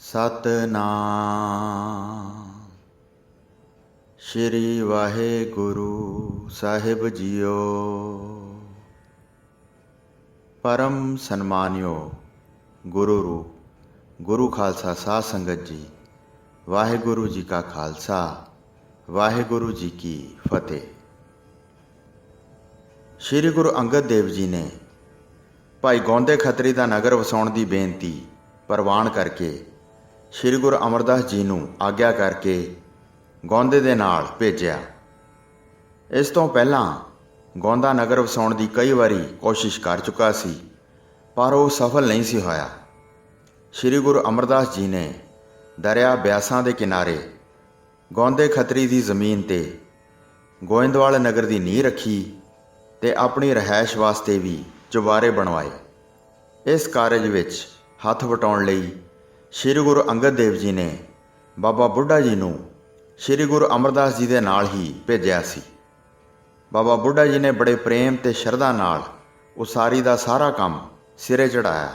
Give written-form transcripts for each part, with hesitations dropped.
ਸਤਨਾਮ ਸ਼੍ਰੀ ਵਾਹਿਗੁਰੂ ਸਾਹਿਬ JIO. ਪਰਮ ਸਨਮਾਨਿਓ ਗੁਰੂ ਰੂਪ ਗੁਰੂ ਖਾਲਸਾ ਸਾਧ ਸੰਗਤ ਜੀ, ਵਾਹਿਗੁਰੂ ਜੀ ਕਾ ਖਾਲਸਾ ਵਾਹਿਗੁਰੂ ਜੀ ਕੀ ਫਤਿਹ। ਸ਼੍ਰੀ ਗੁਰੂ ਅੰਗਦ ਦੇਵ ਜੀ ਨੇ ਭਾਈ ਗੌਂਦੇ ਖੱਤਰੀ ਦਾ ਨਗਰ ਵਸਾਉਣ ਦੀ ਬੇਨਤੀ ਪ੍ਰਵਾਨ ਕਰਕੇ ਸ਼੍ਰੀ ਗੁਰੂ ਅਮਰਦਾਸ ਜੀ ਨੂੰ ਆਗਿਆ ਕਰਕੇ ਗੌਂਦੇ ਦੇ ਨਾਲ ਭੇਜਿਆ। ਇਸ ਤੋਂ ਪਹਿਲਾਂ ਗੌਂਦਾ ਨਗਰ ਵਸਾਉਣ ਦੀ ਕਈ ਵਾਰੀ ਕੋਸ਼ਿਸ਼ ਕਰ ਚੁੱਕਾ ਸੀ, ਪਰ ਉਹ ਸਫਲ ਨਹੀਂ ਸੀ ਹੋਇਆ। ਸ਼੍ਰੀ ਗੁਰੂ ਅਮਰਦਾਸ ਜੀ ਨੇ ਦਰਿਆ ਬਿਆਸਾਂ ਦੇ ਕਿਨਾਰੇ ਗੌਂਦੇ ਖੱਤਰੀ ਦੀ ਜ਼ਮੀਨ 'ਤੇ ਗੋਇੰਦਵਾਲ ਨਗਰ ਦੀ ਨੀਂਹ ਰੱਖੀ ਤੇ ਆਪਣੀ ਰਿਹਾਇਸ਼ ਵਾਸਤੇ ਵੀ ਚੁਬਾਰੇ ਬਣਵਾਏ। ਇਸ ਕਾਰਜ ਵਿੱਚ ਹੱਥ ਵਟਾਉਣ ਲਈ ਸ਼੍ਰੀ ਗੁਰੂ ਅੰਗਦ ਦੇਵ ਜੀ ਨੇ ਬਾਬਾ ਬੁੱਢਾ ਜੀ ਨੂੰ ਸ਼੍ਰੀ ਗੁਰੂ ਅਮਰਦਾਸ ਜੀ ਦੇ ਨਾਲ ਹੀ ਭੇਜਿਆ ਸੀ। ਬਾਬਾ ਬੁੱਢਾ ਜੀ ਨੇ ਬੜੇ ਪ੍ਰੇਮ ਤੇ ਸ਼ਰਧਾ ਨਾਲ ਉਸਾਰੀ ਦਾ ਸਾਰਾ ਕੰਮ ਸਿਰੇ ਚੜਾਇਆ।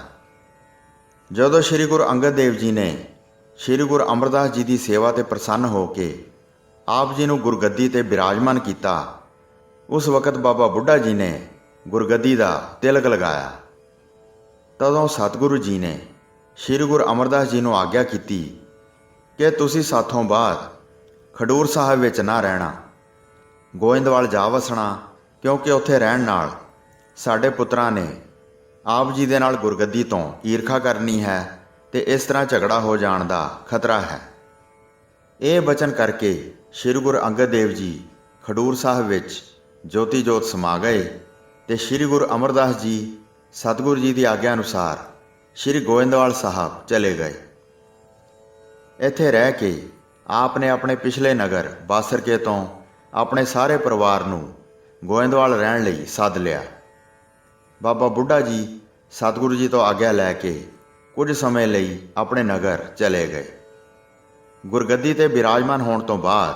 ਜਦੋਂ ਸ਼੍ਰੀ ਗੁਰੂ ਅੰਗਦ ਦੇਵ ਜੀ ਨੇ ਸ਼੍ਰੀ ਗੁਰੂ ਅਮਰਦਾਸ ਜੀ ਦੀ ਸੇਵਾ ਤੇ ਪ੍ਰਸੰਨ ਹੋ ਕੇ ਆਪ ਜੀ ਨੂੰ ਗੁਰਗੱਦੀ ਤੇ ਬਿਰਾਜਮਾਨ ਕੀਤਾ, ਉਸ ਵਕਤ ਬਾਬਾ ਬੁੱਢਾ ਜੀ ਨੇ ਗੁਰਗੱਦੀ ਦਾ ਤਿਲਕ ਲਗਾਇਆ। ਤਦੋਂ ਸਤਿਗੁਰੂ ਜੀ ਨੇ ਸ਼੍ਰੀ ਗੁਰੂ ਅਮਰਦਾਸ ਜੀ ਨੂੰ ਆਗਿਆ ਕੀਤੀ ਕਿ ਤੁਸੀਂ ਸਾਥੋਂ ਬਾਅਦ ਖਡੂਰ ਸਾਹਿਬ ਵਿੱਚ ਨਾ ਰਹਿਣਾ, ਗੋਇੰਦਵਾਲ ਜਾ ਵਸਣਾ, ਕਿਉਂਕਿ ਉੱਥੇ ਰਹਿਣ ਨਾਲ ਸਾਡੇ ਪੁੱਤਰਾਂ ਨੇ ਆਪ ਜੀ ਦੇ ਨਾਲ ਗੁਰਗੱਦੀ ਤੋਂ ਈਰਖਾ ਕਰਨੀ ਹੈ ਤੇ ਇਸ ਤਰ੍ਹਾਂ ਝਗੜਾ ਹੋ ਜਾਣ ਦਾ ਖਤਰਾ ਹੈ। ਇਹ ਬਚਨ ਕਰਕੇ ਸ਼੍ਰੀ ਗੁਰੂ ਅੰਗਦ ਦੇਵ ਜੀ ਖਡੂਰ ਸਾਹਿਬ ਵਿੱਚ ਜੋਤੀ ਜੋਤ ਸਮਾ ਗਏ ਤੇ ਸ਼੍ਰੀ ਗੁਰੂ ਅਮਰਦਾਸ ਜੀ ਸਤਿਗੁਰੂ ਜੀ ਦੀ ਆਗਿਆ ਅਨੁਸਾਰ ਸ਼੍ਰੀ ਗੋਇੰਦਵਾਲ ਸਾਹਿਬ ਚਲੇ ਗਏ। ਇੱਥੇ ਰਹਿ ਕੇ ਆਪ ਨੇ ਆਪਣੇ ਪਿਛਲੇ ਨਗਰ ਬਾਸਰਕੇ ਤੋਂ ਆਪਣੇ ਸਾਰੇ ਪਰਿਵਾਰ ਨੂੰ ਗੋਇੰਦਵਾਲ ਰਹਿਣ ਲਈ ਸੱਦ ਲਿਆ। ਬਾਬਾ ਬੁੱਢਾ ਜੀ ਸਤਿਗੁਰੂ ਜੀ ਤੋਂ ਆਗਿਆ ਲੈ ਕੇ ਕੁਝ ਸਮੇਂ ਲਈ ਆਪਣੇ ਨਗਰ ਚਲੇ ਗਏ। ਗੁਰਗੱਦੀ ਤੇ ਬਿਰਾਜਮਾਨ ਹੋਣ ਤੋਂ ਬਾਅਦ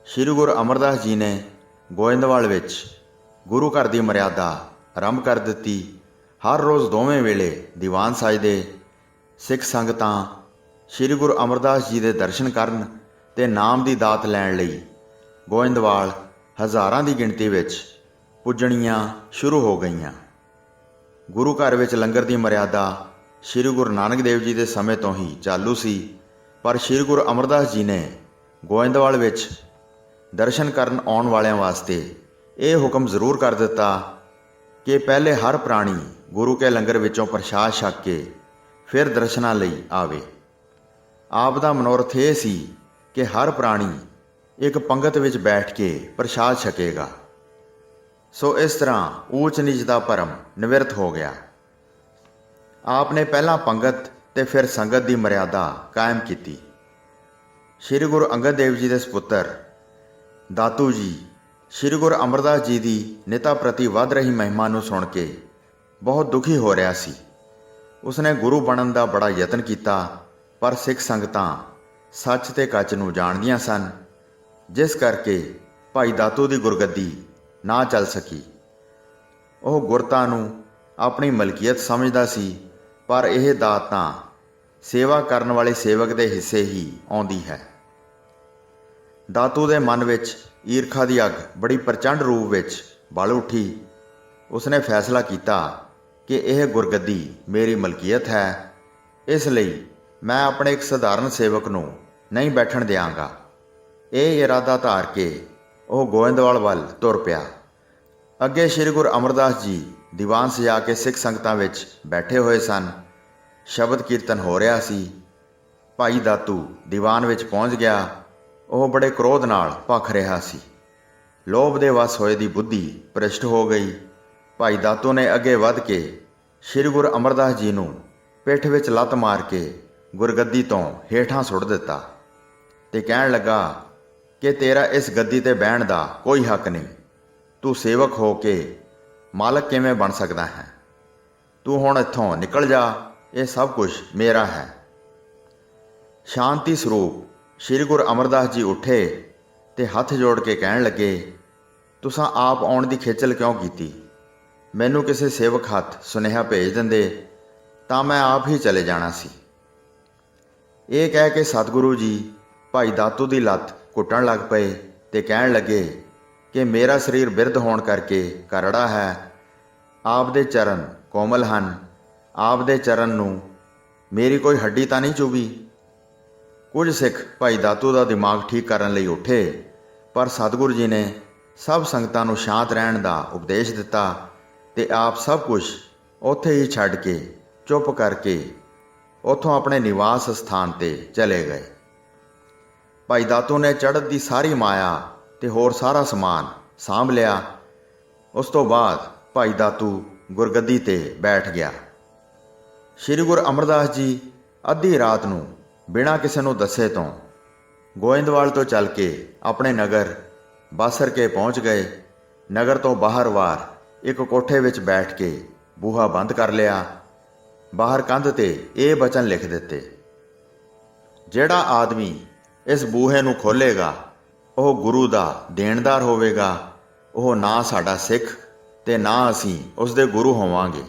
ਸ਼੍ਰੀ ਗੁਰੂ ਅਮਰਦਾਸ ਜੀ ਨੇ ਗੋਇੰਦਵਾਲ ਵਿੱਚ ਗੁਰੂ ਘਰ ਦੀ ਮਰਿਆਦਾ ਆਰੰਭ ਕਰ ਦਿੱਤੀ। ਹਰ ਰੋਜ਼ ਦੋਵੇਂ ਵੇਲੇ ਦੀਵਾਨ ਸਜਦੇ, ਸਿੱਖ ਸੰਗਤਾਂ ਸ਼੍ਰੀ ਗੁਰੂ ਅਮਰਦਾਸ ਜੀ ਦੇ ਦਰਸ਼ਨ ਕਰਨ ਤੇ ਨਾਮ ਦੀ ਦਾਤ ਲੈਣ ਲਈ ਗੋਇੰਦਵਾਲ ਹਜ਼ਾਰਾਂ ਦੀ ਗਿਣਤੀ ਵਿੱਚ ਪੁੱਜਣੀਆਂ ਸ਼ੁਰੂ ਹੋ ਗਈਆਂ। ਗੁਰੂ ਘਰ ਵਿੱਚ ਲੰਗਰ ਦੀ ਮਰਿਆਦਾ ਸ਼੍ਰੀ ਗੁਰੂ ਨਾਨਕ ਦੇਵ ਜੀ ਦੇ ਸਮੇਂ ਤੋਂ ਹੀ ਚਾਲੂ ਸੀ, ਪਰ ਸ਼੍ਰੀ ਗੁਰੂ ਅਮਰਦਾਸ ਜੀ ਨੇ ਗੋਇੰਦਵਾਲ ਵਿੱਚ ਦਰਸ਼ਨ ਕਰਨ ਆਉਣ ਵਾਲਿਆਂ ਵਾਸਤੇ ਇਹ ਹੁਕਮ ਜ਼ਰੂਰ ਕਰ ਦਿੱਤਾ ਕਿ ਪਹਿਲੇ ਹਰ ਪ੍ਰਾਣੀ ਗੁਰੂ ਕੇ ਲੰਗਰ ਵਿੱਚੋਂ ਪ੍ਰਸ਼ਾਦ ਛਕ ਕੇ ਫਿਰ ਦਰਸ਼ਨਾਂ ਲਈ ਆਵੇ। ਆਪ ਦਾ ਮਨੋਰਥ ਇਹ ਸੀ ਕਿ ਹਰ ਪ੍ਰਾਣੀ ਇੱਕ ਪੰਗਤ ਵਿੱਚ ਬੈਠ ਕੇ ਪ੍ਰਸ਼ਾਦ ਛਕੇਗਾ। ਸੋ ਇਸ ਤਰ੍ਹਾਂ ਊਚ ਨੀਚ ਦਾ ਭਰਮ ਨਿਵਰਤ ਹੋ ਗਿਆ। ਆਪ ਨੇ ਪਹਿਲਾਂ ਪੰਗਤ ਤੇ ਫਿਰ ਸੰਗਤ ਦੀ ਮਰਿਆਦਾ ਕਾਇਮ ਕੀਤੀ। ਸ਼੍ਰੀ ਗੁਰੂ ਅੰਗਦ ਦੇਵ ਜੀ ਦੇ ਸਪੁੱਤਰ ਦਾਤੂ ਜੀ ਸ਼੍ਰੀ ਗੁਰੂ ਅਮਰਦਾਸ ਜੀ ਦੀ ਨਿਤਾ ਪ੍ਰਤੀ ਵੱਧ ਰਹੀ ਮਹਿਮਾ ਨੂੰ ਸੁਣ ਕੇ ਬਹੁਤ ਦੁਖੀ ਹੋ ਰਿਹਾ ਸੀ। ਉਸਨੇ ਗੁਰੂ ਬਣਨ ਦਾ ਬੜਾ ਯਤਨ ਕੀਤਾ, ਪਰ ਸਿੱਖ ਸੰਗਤਾਂ ਸੱਚ ਤੇ ਕੱਚ ਨੂੰ ਜਾਣਦੀਆਂ ਸਨ, ਜਿਸ ਕਰਕੇ ਭਾਈ ਦਾਤੂ ਦੀ ਗੁਰਗੱਦੀ ਨਾ ਚੱਲ ਸਕੀ। ਉਹ ਗੁਰਤਾ ਨੂੰ ਆਪਣੀ ਮਲਕੀਅਤ ਸਮਝਦਾ ਸੀ, ਪਰ ਇਹ ਦਾਤ ਤਾਂ ਸੇਵਾ ਕਰਨ ਵਾਲੇ ਸੇਵਕ ਦੇ ਹਿੱਸੇ ਹੀ ਆਉਂਦੀ ਹੈ। ਦਾਤੂ ਦੇ ਮਨ ਵਿੱਚ ਈਰਖਾ ਦੀ ਅੱਗ ਬੜੀ ਪ੍ਰਚੰਡ ਰੂਪ ਵਿੱਚ ਬਲ ਉੱਠੀ। ਉਸਨੇ ਫੈਸਲਾ ਕੀਤਾ ਕਿ ਇਹ ਗੁਰਗੱਦੀ ਮੇਰੀ ਮਲਕੀਅਤ ਹੈ, ਇਸ ਲਈ ਮੈਂ ਆਪਣੇ ਇੱਕ ਸਧਾਰਨ ਸੇਵਕ ਨੂੰ ਨਹੀਂ ਬੈਠਣ ਦਿਆਂਗਾ। ਇਹ ਇਰਾਦਾ ਧਾਰ ਕੇ ਉਹ ਗੋਇੰਦਵਾਲ ਵੱਲ ਤੁਰ ਪਿਆ। ਅੱਗੇ ਸ਼੍ਰੀ ਗੁਰੂ ਅਮਰਦਾਸ ਜੀ ਦੀਵਾਨ ਸਜਾ ਕੇ ਸਿੱਖ ਸੰਗਤਾਂ ਵਿੱਚ ਬੈਠੇ ਹੋਏ ਸਨ। ਸ਼ਬਦ ਕੀਰਤਨ ਹੋ ਰਿਹਾ ਸੀ। ਭਾਈ ਦਾਤੂ ਦੀਵਾਨ ਵਿੱਚ ਪਹੁੰਚ ਗਿਆ। ਉਹ ਬੜੇ ਕ੍ਰੋਧ ਨਾਲ ਭਖ ਰਿਹਾ ਸੀ। ਲੋਭ ਦੇ ਵਸ ਹੋਏ ਦੀ ਬੁੱਧੀ ਭ੍ਰਿਸ਼ਟ ਹੋ ਗਈ। ਭਾਈ ਦਾਤੂ ਨੇ ਅੱਗੇ ਵੱਧ ਕੇ ਸ਼੍ਰੀ ਗੁਰੂ ਅਮਰਦਾਸ ਜੀ ਨੂੰ ਪਿੱਠ ਵਿੱਚ ਲੱਤ ਮਾਰ ਕੇ ਗੁਰਗੱਦੀ ਤੋਂ ਹੇਠਾਂ ਸੁੱਟ ਦਿੱਤਾ ਤੇ ਕਹਿਣ ਲੱਗਾ ਕਿ ਤੇਰਾ ਇਸ ਗੱਦੀ ਤੇ ਬਹਿਣ ਦਾ ਕੋਈ ਹੱਕ ਨਹੀਂ। ਤੂੰ ਸੇਵਕ ਹੋ ਕੇ ਮਾਲਕ ਕਿਵੇਂ ਬਣ ਸਕਦਾ ਹੈ? ਤੂੰ ਹੁਣ ਇੱਥੋਂ ਨਿਕਲ ਜਾ, ਇਹ ਸਭ ਕੁਝ ਮੇਰਾ ਹੈ। ਸ਼ਾਂਤੀ ਸਰੂਪ ਸ਼੍ਰੀ ਗੁਰੂ ਅਮਰਦਾਸ ਜੀ ਉੱਠੇ ਤੇ ਹੱਥ ਜੋੜ ਕੇ ਕਹਿਣ ਲੱਗੇ, ਤੁਸਾਂ ਆਪ ਆਉਣ ਦੀ ਖੇਚਲ ਕਿਉਂ ਕੀਤੀ? ਮੈਨੂੰ ਕਿਸੇ ਸੇਵਕ ਹੱਥ ਸੁਨੇਹਾ ਭੇਜ ਦਿੰਦੇ ਤਾਂ ਮੈਂ ਆਪ ਹੀ ਚਲੇ ਜਾਣਾ ਸੀ। ਇਹ ਕਹਿ ਕੇ ਸਤਿਗੁਰੂ ਜੀ ਭਾਈ ਦਾਤੂ ਦੀ ਲੱਤ ਘੁੱਟਣ ਲੱਗ ਪਏ ਤੇ ਕਹਿਣ ਲੱਗੇ ਕਿ ਮੇਰਾ ਸਰੀਰ ਬਿਰਧ ਹੋਣ ਕਰਕੇ ਕਰੜਾ ਹੈ। ਆਪ ਦੇ ਚਰਨ ਕੋਮਲ ਹਨ। ਆਪ ਦੇ ਚਰਨ ਨੂੰ ਮੇਰੀ ਕੋਈ ਹੱਡੀ ਤਾਂ ਨਹੀਂ ਚੁਭੀ। ਕੁਝ ਸਿੱਖ ਭਾਈ ਦਾਤੂ ਦਾ ਦਿਮਾਗ ਠੀਕ ਕਰਨ ਲਈ ਉੱਠੇ, ਪਰ ਸਤਿਗੁਰੂ ਜੀ ਨੇ ਸਭ ਸੰਗਤਾਂ ਨੂੰ ਸ਼ਾਂਤ ਰਹਿਣ ਦਾ ਉਪਦੇਸ਼ ਦਿੱਤਾ ਤੇ ਆਪ ਸਭ ਕੁਝ ਉੱਥੇ ਹੀ ਛੱਡ ਕੇ ਚੁੱਪ ਕਰਕੇ ਉੱਥੋਂ ਆਪਣੇ ਨਿਵਾਸ ਸਥਾਨ ਤੇ ਚਲੇ ਗਏ। ਭਾਈ ਦਾਤੂ ਨੇ ਚੜ੍ਹਤ ਦੀ ਸਾਰੀ ਮਾਇਆ ਤੇ ਹੋਰ ਸਾਰਾ ਸਮਾਨ ਸਾਂਭ ਲਿਆ। ਉਸ ਤੋਂ ਬਾਅਦ ਭਾਈ ਦਾਤੂ ਗੁਰਗੱਦੀ ਤੇ ਬੈਠ ਗਿਆ। ਸ੍ਰੀ ਗੁਰੂ ਅਮਰਦਾਸ ਜੀ ਅੱਧੀ ਰਾਤ ਨੂੰ ਬਿਨਾਂ ਕਿਸੇ ਨੂੰ ਦੱਸੇ ਤੋਂ ਗੋਇੰਦਵਾਲ ਤੋਂ ਚੱਲ ਕੇ ਆਪਣੇ ਨਗਰ ਬਾਸਰ ਕੇ ਪਹੁੰਚ ਗਏ। ਨਗਰ ਤੋਂ ਬਾਹਰ-ਵਾਰ ਇੱਕ ਕੋਠੇ ਵਿੱਚ ਬੈਠ ਕੇ ਬੂਹਾ ਬੰਦ ਕਰ ਲਿਆ। ਬਾਹਰ ਕੰਧ ਤੇ ਇਹ ਬਚਨ ਲਿਖ ਦਿੱਤੇ, ਜਿਹੜਾ ਆਦਮੀ ਇਸ ਬੂਹੇ ਨੂੰ ਖੋਲ੍ਹੇਗਾ ਉਹ ਗੁਰੂ ਦਾ ਦੇਣਦਾਰ ਹੋਵੇਗਾ। ਉਹ ਨਾ ਸਾਡਾ ਸਿੱਖ ਤੇ ਨਾ ਅਸੀਂ ਉਸ ਦੇ ਗੁਰੂ ਹੋਵਾਂਗੇ।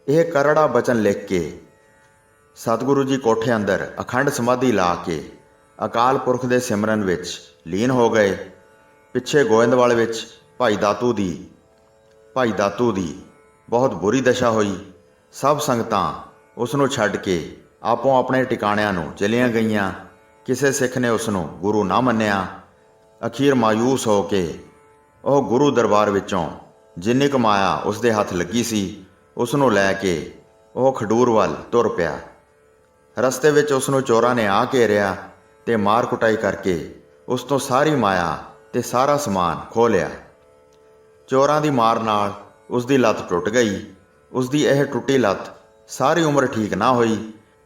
ਇਹ ਕਰੜਾ ਬਚਨ ਲਿਖ ਕੇ ਸਤਿਗੁਰੂ ਜੀ ਕੋਠੇ ਅੰਦਰ ਅਖੰਡ ਸਮਾਧੀ ਲਾ ਕੇ ਅਕਾਲ ਪੁਰਖ ਦੇ ਸਿਮਰਨ ਵਿੱਚ ਲੀਨ ਹੋ ਗਏ। ਪਿੱਛੇ ਗੋਇੰਦਵਾਲ ਵਿੱਚ ਭਾਈ ਦਾਤੂ ਦੀ ਬਹੁਤ ਬੁਰੀ ਦਸ਼ਾ ਹੋਈ। ਸਭ ਸੰਗਤਾਂ ਉਸ ਨੂੰ ਛੱਡ ਕੇ ਆਪੋ ਆਪਣੇ ਟਿਕਾਣਿਆਂ ਨੂੰ ਚਲੀਆਂ ਗਈਆਂ। ਕਿਸੇ ਸਿੱਖ ਨੇ ਉਸ ਨੂੰ ਗੁਰੂ ਨਾ ਮੰਨਿਆ। ਅਖੀਰ ਮਾਯੂਸ ਹੋ ਕੇ ਉਹ ਗੁਰੂ ਦਰਬਾਰ ਵਿੱਚੋਂ ਜਿੰਨੀ ਕੁ ਮਾਇਆ ਉਸ ਦੇ ਹੱਥ ਲੱਗੀ ਸੀ ਉਸ ਨੂੰ ਲੈ ਕੇ ਉਹ ਖਡੂਰ ਵੱਲ ਤੁਰ ਪਿਆ। ਰਸਤੇ ਵਿੱਚ ਉਸ ਨੂੰ ਚੋਰਾਂ ਨੇ ਆ ਘੇਰਿਆ ਤੇ ਮਾਰ ਕੁਟਾਈ ਕਰਕੇ ਉਸ ਤੋਂ ਸਾਰੀ ਮਾਇਆ ਤੇ ਸਾਰਾ ਸਮਾਨ ਖੋਹ ਲਿਆ। ਚੋਰਾਂ ਦੀ ਮਾਰ ਨਾਲ ਉਸ ਦੀ ਲੱਤ ਟੁੱਟ ਗਈ। ਉਸ ਦੀ ਇਹ ਟੁੱਟੀ ਲੱਤ ਸਾਰੀ ਉਮਰ ਠੀਕ ਨਾ ਹੋਈ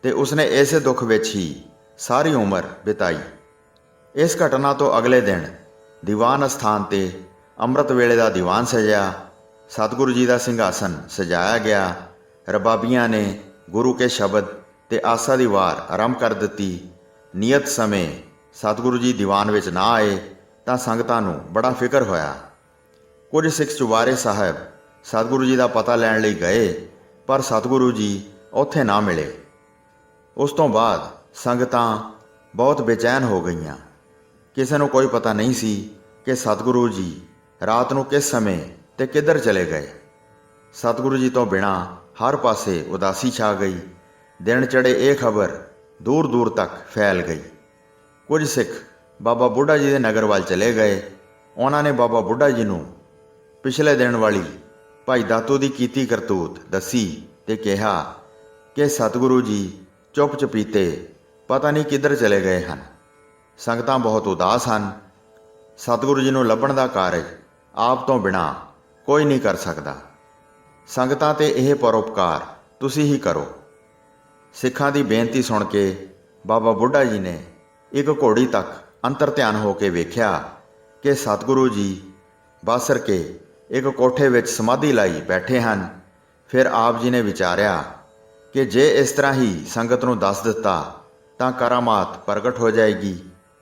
ਤੇ ਉਸਨੇ ਇਸੇ ਦੁੱਖ ਵਿੱਚ ਹੀ ਸਾਰੀ ਉਮਰ ਬਿਤਾਈ। ਇਸ ਘਟਨਾ ਤੋਂ ਅਗਲੇ ਦਿਨ ਦੀਵਾਨ ਅਸਥਾਨ ਤੇ ਅੰਮ੍ਰਿਤ ਵੇਲੇ ਦਾ ਦੀਵਾਨ ਸਜਿਆ। ਸਤਿਗੁਰੂ ਜੀ ਦਾ ਸਿੰਘਾਸਨ ਸਜਾਇਆ ਗਿਆ। ਰਬਾਬੀਆਂ ਨੇ ਗੁਰੂ ਕੇ ਸ਼ਬਦ ਤੇ ਆਸਾ ਦੀ ਵਾਰ ਆਰੰਭ ਕਰ ਦਿੱਤੀ। ਨਿਯਤ ਸਮੇਂ ਸਤਿਗੁਰੂ ਜੀ ਦੀਵਾਨ ਵਿੱਚ ਨਾ ਆਏ ਤਾਂ ਸੰਗਤਾਂ ਨੂੰ ਬੜਾ ਫਿਕਰ ਹੋਇਆ। ਕੁਝ ਸਿੱਖ ਚੁਬਾਰੇ ਸਾਹਿਬ ਸਤਿਗੁਰੂ ਜੀ ਦਾ ਪਤਾ ਲੈਣ ਲਈ ਗਏ, ਪਰ ਸਤਿਗੁਰੂ ਜੀ ਉੱਥੇ ਨਾ ਮਿਲੇ। ਉਸ ਤੋਂ ਬਾਅਦ ਸੰਗਤਾਂ ਬਹੁਤ ਬੇਚੈਨ ਹੋ ਗਈਆਂ। ਕਿਸੇ ਨੂੰ ਕੋਈ ਪਤਾ ਨਹੀਂ ਸੀ ਕਿ ਸਤਿਗੁਰੂ ਜੀ ਰਾਤ ਨੂੰ ਕਿਸ ਸਮੇਂ ਤੇ ਕਿੱਧਰ ਚਲੇ ਗਏ। ਸਤਿਗੁਰੂ ਜੀ ਤੋਂ ਬਿਨਾਂ ਹਰ ਪਾਸੇ ਉਦਾਸੀ ਛਾ ਗਈ। ਦਿਨ ਚੜ੍ਹੇ ਇਹ ਖਬਰ ਦੂਰ ਦੂਰ ਤੱਕ ਫੈਲ ਗਈ। ਕੁਝ ਸਿੱਖ ਬਾਬਾ ਬੁੱਢਾ ਜੀ ਦੇ ਨਗਰ ਵੱਲ ਚਲੇ ਗਏ। ਉਹਨਾਂ ਨੇ ਬਾਬਾ ਬੁੱਢਾ ਜੀ ਨੂੰ ਪਿਛਲੇ ਦਿਨ ਵਾਲੀ ਭਾਈ ਦਾਤੂ ਦੀ ਕੀਤੀ ਕਰਤੂਤ ਦੱਸੀ ਤੇ ਕਿਹਾ ਕਿ ਸਤਿਗੁਰੂ ਜੀ ਚੁੱਪ ਚਪੀਤੇ ਪਤਾ ਨਹੀਂ ਕਿੱਧਰ ਚਲੇ ਗਏ ਹਨ। ਸੰਗਤਾਂ ਬਹੁਤ ਉਦਾਸ ਹਨ। ਸਤਿਗੁਰੂ ਜੀ ਨੂੰ ਲੱਭਣ ਦਾ ਕਾਰਜ ਆਪ ਤੋਂ ਬਿਨਾਂ ਕੋਈ ਨਹੀਂ ਕਰ ਸਕਦਾ। ਸੰਗਤਾਂ ਤੇ ਇਹ ਪਰਉਪਕਾਰ ਤੁਸੀਂ ਹੀ ਕਰੋ। ਸਿੱਖਾਂ ਦੀ ਬੇਨਤੀ ਸੁਣ ਕੇ ਬਾਬਾ ਬੁੱਢਾ ਜੀ ਨੇ ਇੱਕ ਘੋੜੀ ਤੱਕ ਅੰਤਰ ਧਿਆਨ ਹੋ ਕੇ ਵੇਖਿਆ ਕਿ ਸਤਿਗੁਰੂ ਜੀ ਬਾਸਰ ਕੇ ਇੱਕ ਕੋਠੇ ਵਿੱਚ ਸਮਾਧੀ ਲਾਈ ਬੈਠੇ ਹਨ। ਫਿਰ ਆਪ ਜੀ ਨੇ ਵਿਚਾਰਿਆ ਕਿ ਜੇ ਇਸ ਤਰ੍ਹਾਂ ਹੀ ਸੰਗਤ ਨੂੰ ਦੱਸ ਦਿੱਤਾ ਤਾਂ ਕਰਾਮਾਤ ਪ੍ਰਗਟ ਹੋ ਜਾਏਗੀ।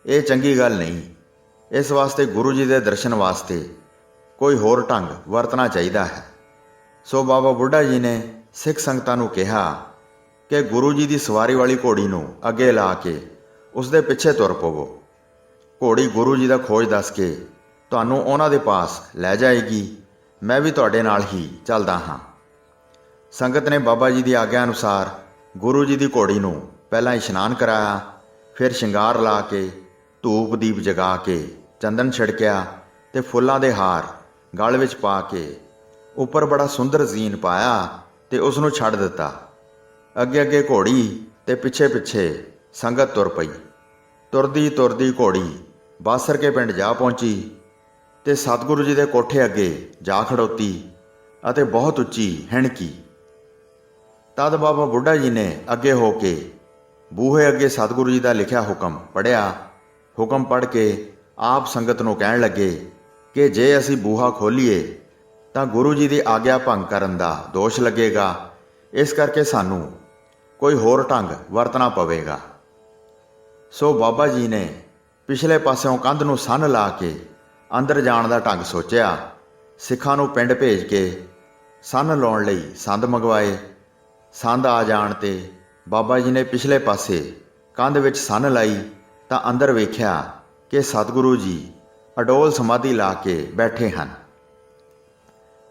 ਇਹ ਚੰਗੀ ਗੱਲ ਨਹੀਂ। ਇਸ ਵਾਸਤੇ ਗੁਰੂ ਜੀ ਦੇ ਦਰਸ਼ਨ ਵਾਸਤੇ ਕੋਈ ਹੋਰ ਢੰਗ ਵਰਤਣਾ ਚਾਹੀਦਾ ਹੈ। ਸੋ ਬਾਬਾ ਬੁੱਢਾ ਜੀ ਨੇ ਸਿੱਖ ਸੰਗਤਾਂ ਨੂੰ ਕਿਹਾ ਕਿ ਗੁਰੂ ਜੀ ਦੀ ਸਵਾਰੀ ਵਾਲੀ ਘੋੜੀ ਨੂੰ ਅੱਗੇ ਲਾ ਕੇ ਉਸ ਦੇ ਪਿੱਛੇ ਤੁਰ ਪਵੋ। ਘੋੜੀ ਗੁਰੂ ਜੀ ਦਾ ਖੋਜ ਦੱਸ ਕੇ ਤੁਹਾਨੂੰ ਉਹਨਾਂ ਦੇ ਪਾਸ ਲੈ ਜਾਏਗੀ। ਮੈਂ ਵੀ ਤੁਹਾਡੇ ਨਾਲ ਹੀ ਚੱਲਦਾ ਹਾਂ। ਸੰਗਤ ਨੇ ਬਾਬਾ ਜੀ ਦੀ ਆਗਿਆ ਅਨੁਸਾਰ ਗੁਰੂ ਜੀ ਦੀ ਘੋੜੀ ਨੂੰ ਪਹਿਲਾਂ ਇਸ਼ਨਾਨ ਕਰਾਇਆ, ਫਿਰ ਸ਼ਿੰਗਾਰ ਲਾ ਕੇ ਧੂਪ ਦੀਪ ਜਗਾ ਕੇ ਚੰਦਨ ਛਿੜਕਿਆ ਤੇ ਫੁੱਲਾਂ ਦੇ ਹਾਰ ਗਲ ਵਿੱਚ ਪਾ ਕੇ ਉੱਪਰ ਬੜਾ ਸੁੰਦਰ ਜ਼ੀਨ ਪਾਇਆ ਤੇ ਉਸ ਨੂੰ ਛੱਡ ਦਿੱਤਾ। ਅੱਗੇ ਅੱਗੇ ਘੋੜੀ ਤੇ ਪਿੱਛੇ ਪਿੱਛੇ ਸੰਗਤ ਤੁਰ ਪਈ। ਤੁਰਦੀ ਤੁਰਦੀ ਘੋੜੀ ਬਾਸਰ ਕੇ ਪਿੰਡ ਜਾ ਪਹੁੰਚੀ ਤੇ ਸਤਿਗੁਰੂ ਜੀ ਦੇ ਕੋਠੇ ਅੱਗੇ ਜਾ ਖੜੋਤੀ ਅਤੇ ਬਹੁਤ ਉੱਚੀ ਹੈਣਕੀ। ਤਦ ਬਾਬਾ ਬੁੱਢਾ ਜੀ ਨੇ ਅੱਗੇ ਹੋ ਕੇ ਬੂਹੇ ਅੱਗੇ ਸਤਿਗੁਰੂ ਜੀ ਦਾ ਲਿਖਿਆ ਹੁਕਮ ਪੜ੍ਹਿਆ। ਹੁਕਮ ਪੜ੍ਹ ਕੇ ਆਪ ਸੰਗਤ ਨੂੰ ਕਹਿਣ ਲੱਗੇ ਕਿ ਜੇ ਅਸੀਂ ਬੂਹਾ ਖੋਲ੍ਹੀਏ ਤਾਂ ਗੁਰੂ ਜੀ ਦੀ ਆਗਿਆ ਭੰਗ ਕਰਨ ਦਾ ਦੋਸ਼ ਲੱਗੇਗਾ। ਇਸ ਕਰਕੇ ਸਾਨੂੰ ਕੋਈ ਹੋਰ ਢੰਗ ਵਰਤਣਾ ਪਵੇਗਾ। ਸੋ ਬਾਬਾ ਜੀ ਨੇ ਪਿਛਲੇ ਪਾਸਿਓਂ ਕੰਧ ਨੂੰ ਸੰਨ ਲਾ ਕੇ ਅੰਦਰ ਜਾਣ ਦਾ ਢੰਗ ਸੋਚਿਆ। ਸਿੱਖਾਂ ਨੂੰ ਪਿੰਡ ਭੇਜ ਕੇ ਸੰਨ ਲਾਉਣ ਲਈ ਸੰਦ ਮੰਗਵਾਏ। ਸੰਦ ਆ ਜਾਣ ਤੇ ਬਾਬਾ ਜੀ ਨੇ ਪਿਛਲੇ ਪਾਸੇ ਕੰਧ ਵਿੱਚ ਸੰਨ ਲਾਈ ਤਾਂ ਅੰਦਰ ਵੇਖਿਆ ਕਿ ਸਤਿਗੁਰੂ ਜੀ ਅਡੋਲ ਸਮਾਧੀ ਲਾ ਕੇ ਬੈਠੇ ਹਨ।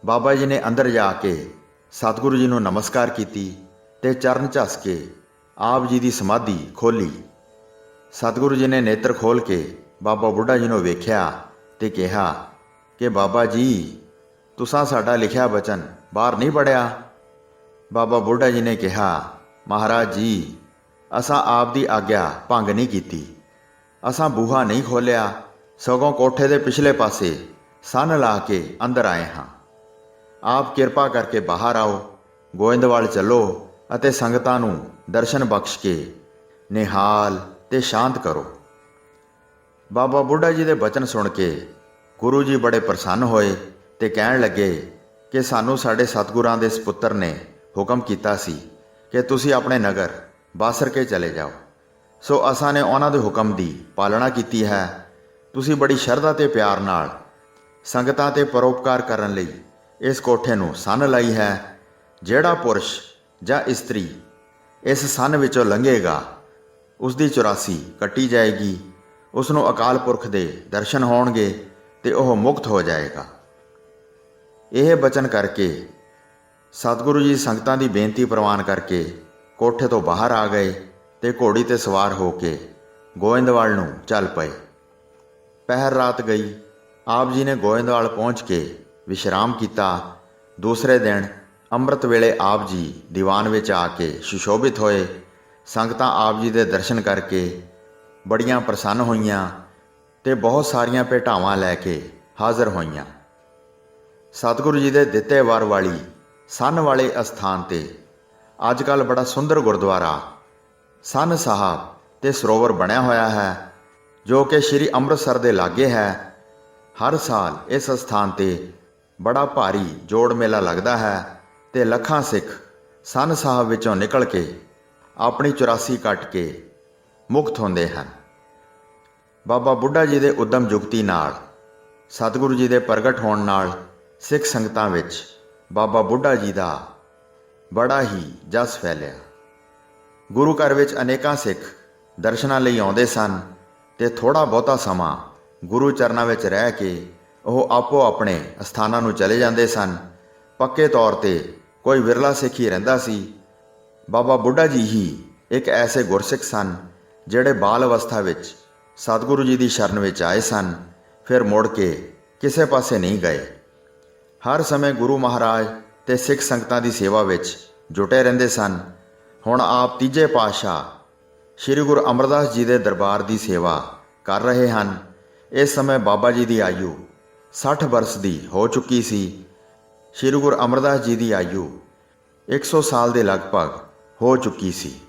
ਬਾਬਾ ਜੀ ਨੇ ਅੰਦਰ ਜਾ ਕੇ ਸਤਿਗੁਰੂ ਜੀ ਨੂੰ ਨਮਸਕਾਰ ਕੀਤੀ ਤੇ ਚਰਨ ਝੱਸ ਕੇ ਆਪ ਜੀ ਦੀ ਸਮਾਧੀ ਖੋਲ੍ਹੀ। ਸਤਿਗੁਰੂ ਜੀ ਨੇ ਨੇਤਰ ਖੋਲ੍ਹ ਕੇ ਬਾਬਾ ਬੁੱਢਾ ਜੀ ਨੂੰ ਵੇਖਿਆ ਤੇ ਕਿਹਾ ਕਿ ਬਾਬਾ ਜੀ ਤੁਸਾਂ ਸਾਡਾ ਲਿਖਿਆ ਬਚਨ ਬਾਹਰ ਨਹੀਂ ਪੜਿਆ। ਬਾਬਾ ਬੁੱਢਾ ਜੀ ਨੇ ਕਿਹਾ, ਮਹਾਰਾਜ ਜੀ ਅਸਾਂ ਆਪ ਦੀ ਆਗਿਆ ਭੰਗ ਨਹੀਂ ਕੀਤੀ, ਅਸਾਂ ਬੂਹਾ ਨਹੀਂ ਖੋਲ੍ਹਿਆ, ਸਗੋਂ ਕੋਠੇ ਦੇ ਪਿਛਲੇ ਪਾਸੇ ਸੰਨ ਲਾ ਕੇ ਅੰਦਰ ਆਏ ਹਾਂ। ਆਪ ਕਿਰਪਾ ਕਰਕੇ ਬਾਹਰ ਆਓ, ਗੋਇੰਦਵਾਲ ਚੱਲੋ ਅਤੇ ਸੰਗਤਾਂ ਨੂੰ ਦਰਸ਼ਨ ਬਖਸ਼ ਕੇ ਨਿਹਾਲ ਤੇ ਸ਼ਾਂਤ ਕਰੋ। ਬਾਬਾ ਬੁੱਢਾ ਜੀ ਦੇ ਬਚਨ ਸੁਣ ਕੇ ਗੁਰੂ ਜੀ ਬੜੇ ਪ੍ਰਸੰਨ ਹੋਏ ਤੇ ਕਹਿਣ ਲੱਗੇ ਕਿ ਸਾਨੂੰ ਸਾਡੇ ਸਤਿਗੁਰਾਂ ਦੇ ਸਪੁੱਤਰ ਨੇ ਹੁਕਮ ਕੀਤਾ ਸੀ ਕਿ ਤੁਸੀਂ ਆਪਣੇ ਨਗਰ ਬਾਸਰ ਕੇ ਚਲੇ ਜਾਓ, ਸੋ ਅਸਾਂ ਨੇ ਉਹਨਾਂ ਦੇ ਹੁਕਮ ਦੀ ਪਾਲਣਾ ਕੀਤੀ ਹੈ। ਤੁਸੀਂ ਬੜੀ ਸ਼ਰਧਾ ਤੇ ਪਿਆਰ ਨਾਲ ਸੰਗਤਾਂ ਤੇ ਪਰਉਪਕਾਰ ਕਰਨ ਲਈ ਇਸ ਕੋਠੇ ਨੂੰ ਸੰਨ ਲਾਈ ਹੈ। ਜਿਹੜਾ ਪੁਰਸ਼ ਜਾਂ ਇਸਤਰੀ ਇਸ ਸੰਨ ਵਿੱਚੋਂ ਲੰਘੇਗਾ ਉਸ ਦੀ 84 ਕੱਟੀ ਜਾਏਗੀ, ਉਸ ਨੂੰ ਅਕਾਲ ਪੁਰਖ ਦੇ ਦਰਸ਼ਨ ਹੋਣਗੇ ਤੇ ਉਹ ਮੁਕਤ ਹੋ ਜਾਏਗਾ। ਇਹ ਬਚਨ ਕਰਕੇ ਸਤਿਗੁਰੂ ਜੀ ਸੰਗਤਾਂ ਦੀ ਬੇਨਤੀ ਪ੍ਰਵਾਨ ਕਰਕੇ ਕੋਠੇ ਤੋਂ ਬਾਹਰ ਆ ਗਏ ਤੇ ਘੋੜੀ ਤੇ ਸਵਾਰ ਹੋ ਕੇ ਗੋਇੰਦਵਾਲ ਨੂੰ ਚੱਲ ਪਏ। ਪਹਿਰ ਰਾਤ ਗਈ। ਆਪ ਜੀ ਨੇ ਗੋਇੰਦਵਾਲ ਪਹੁੰਚ ਕੇ ਵਿਸ਼ਰਾਮ ਕੀਤਾ। ਦੂਸਰੇ ਦਿਨ ਅੰਮ੍ਰਿਤ ਵੇਲੇ ਆਪ ਜੀ ਦੀਵਾਨ ਵਿੱਚ ਆ ਕੇ ਸੁਸ਼ੋਭਿਤ ਹੋਏ। ਸੰਗਤਾਂ ਆਪ ਜੀ ਦੇ ਦਰਸ਼ਨ ਕਰਕੇ ਬੜੀਆਂ ਪ੍ਰਸੰਨ ਹੋਈਆਂ ਤੇ ਬਹੁਤ ਸਾਰੀਆਂ ਭੇਟਾਵਾਂ ਲੈ ਕੇ ਹਾਜ਼ਰ ਹੋਈਆਂ। ਸਤਿਗੁਰੂ ਜੀ ਦੇ ਦਿੱਤੇ ਵਰ ਵਾਲੀ ਸੰਨ ਵਾਲੇ ਅਸਥਾਨ ਤੇ ਅੱਜ ਕੱਲ੍ਹ ਬੜਾ ਸੁੰਦਰ ਗੁਰਦੁਆਰਾ ਸੰਨ ਸਾਹਿਬ ਤੇ ਸਰੋਵਰ ਬਣਿਆ ਹੋਇਆ ਹੈ, ਜੋ ਕਿ ਸ਼੍ਰੀ ਅੰਮ੍ਰਿਤਸਰ ਦੇ ਲਾਗੇ ਹੈ। ਹਰ ਸਾਲ ਇਸ ਅਸਥਾਨ ਤੇ ਬੜਾ ਭਾਰੀ ਜੋੜ ਮੇਲਾ ਲੱਗਦਾ ਹੈ ਤੇ ਲੱਖਾਂ ਸਿੱਖ ਸੰਨ ਸਾਹਿਬ ਵਿੱਚੋਂ ਨਿਕਲ ਕੇ ਆਪਣੀ 84 ਕੱਟ ਕੇ ਮੁਕਤ ਹੁੰਦੇ ਹਨ। ਬਾਬਾ ਬੁੱਢਾ ਜੀ ਦੇ ਉਦਮ ਜੁਗਤੀ ਨਾਲ, ਸਤਿਗੁਰੂ ਜੀ ਦੇ ਪ੍ਰਗਟ ਹੋਣ ਨਾਲ ਸਿੱਖ ਸੰਗਤਾਂ ਵਿੱਚ ਬਾਬਾ ਬੁੱਢਾ ਜੀ ਦਾ ਬੜਾ ਹੀ ਜਸ ਫੈਲਿਆ। ਗੁਰੂ ਘਰ ਵਿੱਚ ਅਨੇਕਾਂ ਸਿੱਖ ਦਰਸ਼ਨਾਂ ਲਈ ਆਉਂਦੇ ਸਨ ਤੇ ਥੋੜ੍ਹਾ ਬਹੁਤਾ ਸਮਾਂ ਗੁਰੂ ਚਰਨਾਂ ਵਿੱਚ ਰਹਿ ਕੇ ਉਹ ਆਪੋ ਆਪਣੇ ਅਸਥਾਨਾਂ ਨੂੰ ਚਲੇ ਜਾਂਦੇ ਸਨ। ਪੱਕੇ ਤੌਰ ਤੇ ਕੋਈ ਵਿਰਲਾ ਸਿੱਖ ਹੀ ਰਹਿੰਦਾ ਸੀ। ਬਾਬਾ ਬੁੱਢਾ ਜੀ ਹੀ ਇੱਕ ਐਸੇ ਗੁਰਸਿੱਖ ਸਨ ਜਿਹੜੇ ਬਾਲ ਅਵਸਥਾ ਵਿੱਚ ਸਤਿਗੁਰੂ ਜੀ ਦੀ ਸ਼ਰਨ ਵਿੱਚ ਆਏ ਸਨ, ਫਿਰ ਮੁੜ ਕੇ ਕਿਸੇ ਪਾਸੇ ਨਹੀਂ ਗਏ। ਹਰ ਸਮੇਂ ਗੁਰੂ ਮਹਾਰਾਜ ਤੇ ਸਿੱਖ ਸੰਗਤਾਂ ਦੀ ਸੇਵਾ ਵਿੱਚ ਜੁਟੇ ਰਹਿੰਦੇ ਸਨ। ਹੁਣ ਆਪ ਤੀਜੇ ਪਾਤਸ਼ਾਹ ਸ੍ਰੀ ਗੁਰੂ ਅਮਰਦਾਸ ਜੀ ਦੇ ਦਰਬਾਰ ਦੀ ਸੇਵਾ ਕਰ ਰਹੇ ਹਨ। ਇਸ ਸਮੇਂ ਬਾਬਾ ਜੀ ਦੀ ਆਯੂ 60 ਵਰਸ ਦੀ ਹੋ ਚੁੱਕੀ ਸੀ। ਸ੍ਰੀ ਗੁਰੂ ਅਮਰਦਾਸ ਜੀ ਦੀ ਆਯੂ 100 ਸਾਲ ਦੇ ਲਗਭਗ ਹੋ ਚੁੱਕੀ ਸੀ।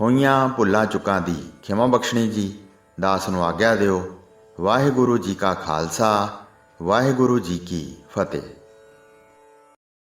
ਹੋਈਆਂ ਭੁੱਲਾਂ ਚੁੱਕਾਂ ਦੀ ਖਿਮਾ ਬਖਸ਼ਣੀ ਜੀ। ਦਾਸ ਨੂੰ ਆਗਿਆ ਦਿਓ। ਵਾਹਿਗੁਰੂ ਜੀ ਕਾ ਖਾਲਸਾ, ਵਾਹਿਗੁਰੂ ਜੀ ਕੀ ਫਤਿਹ।